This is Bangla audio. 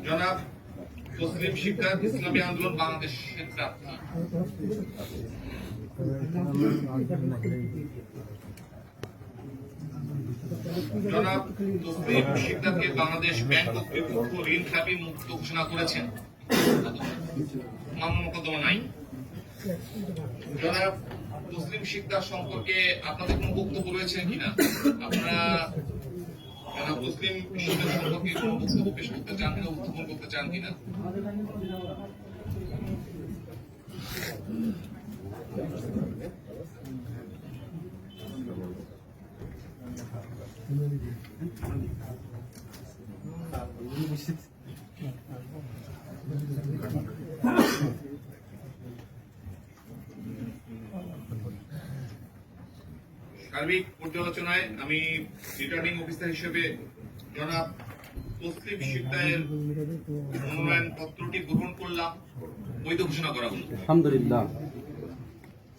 জনাব তসলিম শিকদার, ইসলামী আন্দোলন বাংলাদেশের প্রার্থী। জনাব তসলিম শিকদারকে বাংলাদেশ ব্যাংক কর্তৃপক্ষ ঋণ খেলাপি মুক্ত ঘোষণা করেছেন, মামলা মোকদ্দমা নাই। জনাব তসলিম শিকদার সম্পর্কে আপনাদের কোনো বক্তব্য রয়েছে কিনা? আপনারা জনাব তসলিম শিকদার সম্পর্কে কোনো বক্তব্য পেশ করতে চান কিনা, উত্থাপন করতে চান কিনা? সার্বিক পর্যালোচনায় আমি রিটার্নিং অফিসার হিসেবে জনাব তসলিম শিকদারের মনোনয়ন পত্রটি গ্রহণ করলাম, বৈধ ঘোষণা করা হলো। আলহামদুলিল্লাহ।